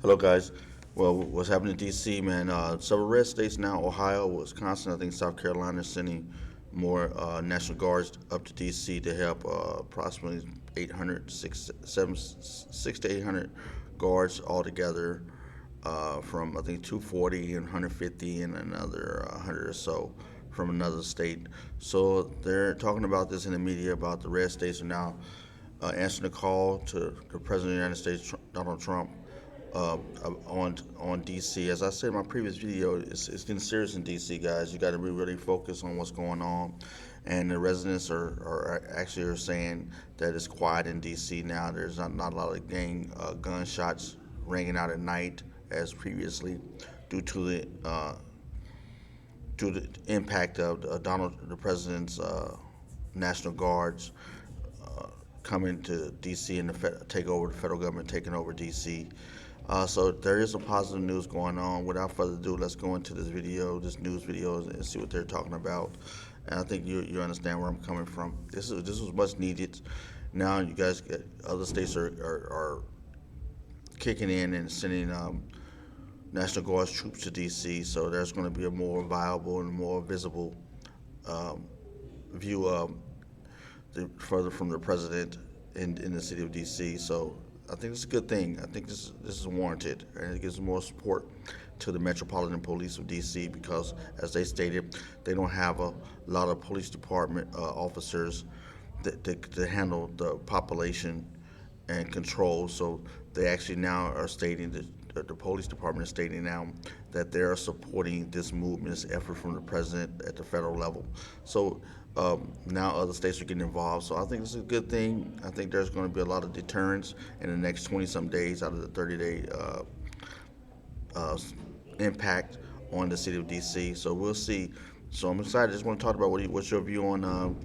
Hello, guys. Well, what's happening in D.C., man? Several red states now, Ohio, Wisconsin, I think South Carolina, is sending more National Guards up to D.C. to help approximately 800, 6 to 800 guards altogether from, I think, 240 and 150 and another 100 or so from another state. So they're talking about this in the media about the red states are now answering the call to the President of the United States, Donald Trump, uh, on DC. As I said in my previous video, it's getting serious in DC, guys. You got to be really focused on what's going on. And the residents are actually are saying that it's quiet in DC now. There's not a lot of gunshots ringing out at night as previously due to the impact of the president's National Guards coming to DC and take over the federal government, taking over DC. So there is some positive news going on. Without further ado, let's go into this news video, and see what they're talking about. And I think you understand where I'm coming from. This was much needed. Now you guys get other states are kicking in and sending National Guard troops to D.C. So there's going to be a more viable and more visible view further from the president in the city of D.C. So I think this is a good thing. I think this is warranted, and it gives more support to the Metropolitan Police of D.C. because, as they stated, they don't have a lot of police department officers to handle the population and control. So they actually now are stating that the police department is stating now that they are supporting this movement, this effort from the president at the federal level. So now other states are getting involved. So I think this is a good thing. I think there's going to be a lot of deterrence in the next 20 some days out of the 30-day uh, impact on the city of DC. So we'll see. So I'm excited. I just want to talk about what's your view on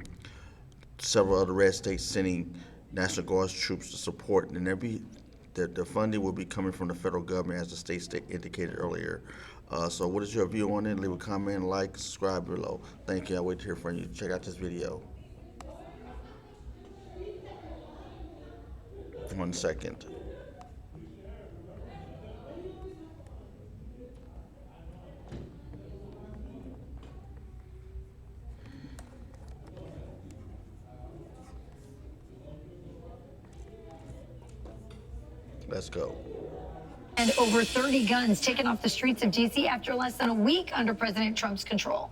several other red states sending National Guard troops to support, and the funding will be coming from the federal government, as the state indicated earlier. So what is your view on it? Leave a comment, like, subscribe below. Thank you. I wait to hear from you. Check out this video. 1 second. Let's go. And over 30 guns taken off the streets of D.C. after less than a week under President Trump's control.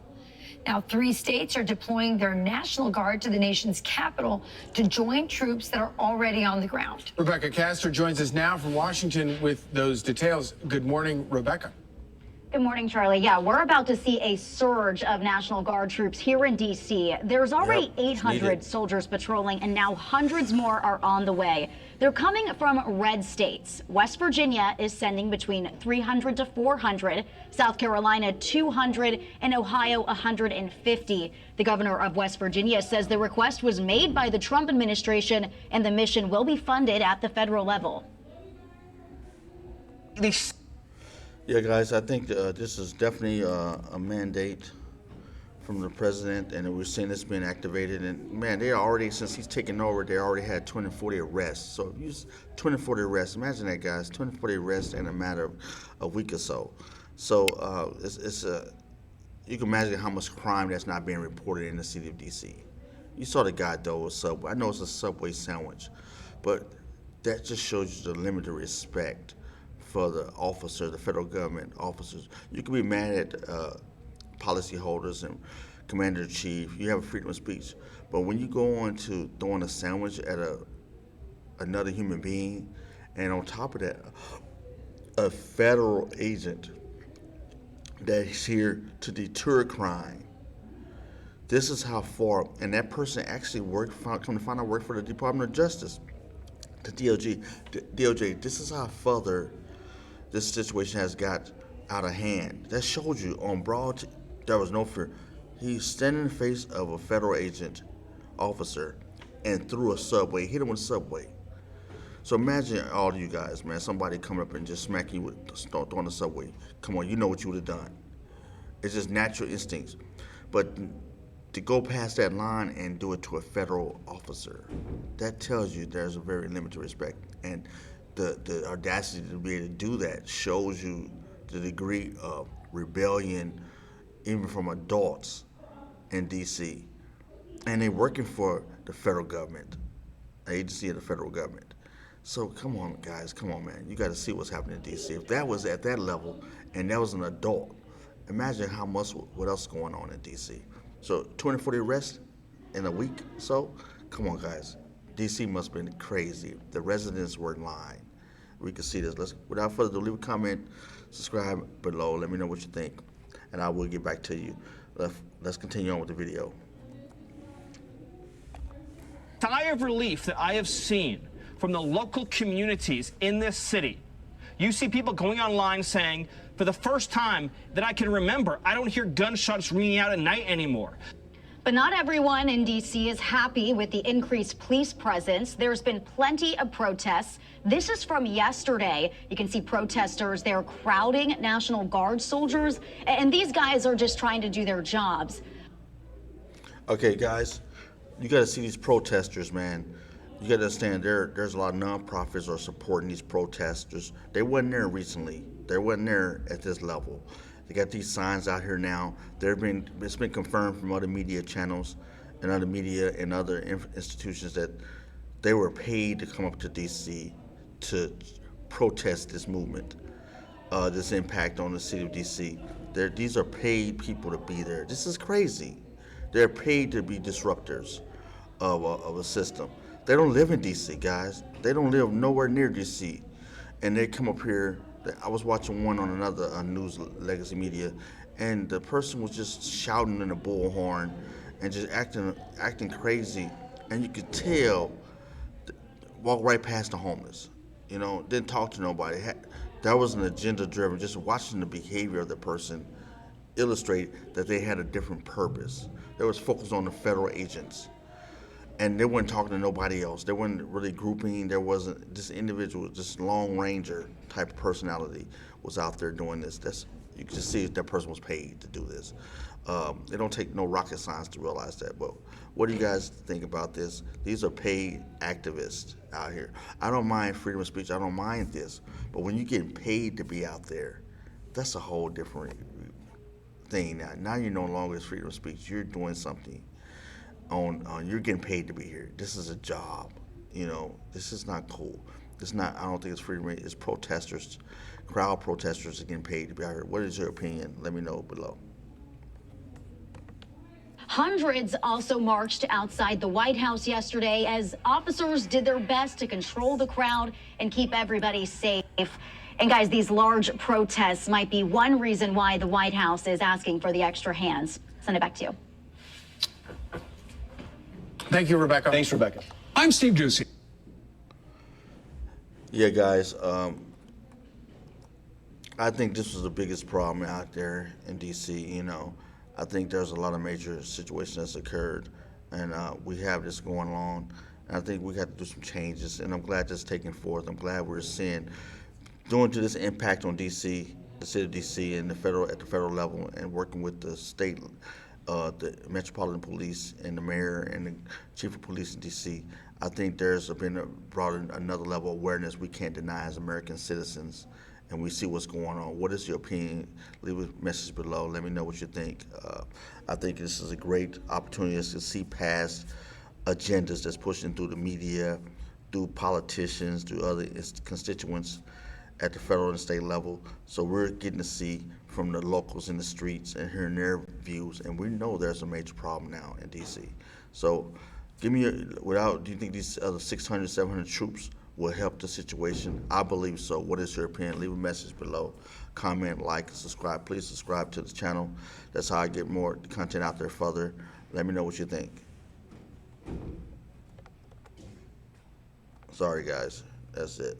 Now, 3 states are deploying their National Guard to the nation's capital to join troops that are already on the ground. Rebecca Castor joins us now from Washington with those details. Good morning, Rebecca. Good morning, Charlie. Yeah, we're about to see a surge of National Guard troops here in D.C. There's already 800 soldiers patrolling, and now hundreds more are on the way. They're coming from red states. West Virginia is sending between 300 to 400, South Carolina 200, and Ohio 150. The governor of West Virginia says the request was made by the Trump administration, and the mission will be funded at the federal level. Yeah, guys, I think this is definitely a mandate from the president, and we're seeing this being activated. And man, they already, since he's taken over, they already had 20 to 40 arrests. So use 20 to 40 arrests. Imagine that, guys, 20 to 40 arrests in a matter of a week or so. So you can imagine how much crime that's not being reported in the city of D.C. You saw the guy throw a Subway. I know it's a Subway sandwich, but that just shows you the limited respect for the officers, the federal government officers. You can be mad at policyholders and commander-in-chief. You have freedom of speech. But when you go on to throwing a sandwich at another human being, and on top of that, a federal agent that is here to deter crime. This is how far, and that person actually come to find out, worked for the Department of Justice, the DOJ. This is how further this situation has got out of hand. That showed you on broad, there was no fear. He's standing in the face of a federal agent officer and threw a Subway, hit him with a Subway. So imagine all of you guys, man, somebody coming up and just smacking you with throwing a Subway. Come on, you know what you would have done. It's just natural instincts. But to go past that line and do it to a federal officer, that tells you there's a very limited respect. And the audacity to be able to do that shows you the degree of rebellion, even from adults in D.C. And they're working for the federal government, an agency of the federal government. So come on, guys, come on, man. You got to see what's happening in D.C. If that was at that level and that was an adult, imagine how much, what else is going on in D.C. So 240 arrests in a week, so come on, guys. D.C. must have been crazy. The residents were in line. We can see this. Without further ado, leave a comment, subscribe below. Let me know what you think, and I will get back to you. Let's continue on with the video. Sigh of relief that I have seen from the local communities in this city. You see people going online saying, for the first time that I can remember, I don't hear gunshots ringing out at night anymore. But not everyone in D.C. is happy with the increased police presence. There's been plenty of protests. This is from yesterday. You can see protesters there crowding National Guard soldiers, and these guys are just trying to do their jobs. Okay, guys, you got to see these protesters, man. You got to understand there's a lot of nonprofits are supporting these protesters. They wasn't there recently. They wasn't there at this level. They got these signs out here now. It's been confirmed from other media channels and other media and other institutions that they were paid to come up to D.C. to protest this movement, this impact on the city of D.C. These are paid people to be there. This is crazy. They're paid to be disruptors of a system. They don't live in D.C., guys. They don't live nowhere near D.C. And they come up here. I was watching one on another news legacy media, and the person was just shouting in a bullhorn and just acting crazy. And you could tell, walk right past the homeless. You know, didn't talk to nobody. That was an agenda driven. Just watching the behavior of the person illustrate that they had a different purpose. They was focused on the federal agents. And they weren't talking to nobody else. They weren't really grouping. There wasn't this individual, this Lone Ranger type of personality was out there doing this. You can just see that person was paid to do this. They don't take no rocket science to realize that. But what do you guys think about this? These are paid activists out here. I don't mind freedom of speech. I don't mind this. But when you're getting paid to be out there, that's a whole different thing now. Now you're no longer freedom of speech. You're doing something. You're getting paid to be here. This is a job. You know, this is not cool. It's not. I don't think it's freedom. It's protesters, crowd protesters are getting paid to be out here. What is your opinion? Let me know below. Hundreds also marched outside the White House yesterday as officers did their best to control the crowd and keep everybody safe. And guys, these large protests might be one reason why the White House is asking for the extra hands. Send it back to you. Thank you, Rebecca. Thanks, Rebecca. I'm Steve Doocy. Yeah, guys, I think this was the biggest problem out there in D.C., you know. I think there's a lot of major situations that's occurred, and we have this going on. And I think we got to do some changes, and I'm glad this is taking forth. I'm glad we're seeing, due to this impact on D.C., the city of D.C. and at the federal level, and working with the state, the Metropolitan Police and the mayor and the chief of police in D.C., I think there's been brought in another level of awareness we can't deny as American citizens, and we see what's going on. What is your opinion? Leave a message below. Let me know what you think. I think this is a great opportunity to see past agendas that's pushing through the media, through politicians, through other constituents at the federal and state level. So we're getting to see from the locals in the streets and hearing their views, and we know there's a major problem now in D.C. So give me do you think these other 600, 700 troops will help the situation? I believe so. What is your opinion? Leave a message below. Comment, like, and subscribe. Please subscribe to the channel. That's how I get more content out there further. Let me know what you think. Sorry, guys. That's it.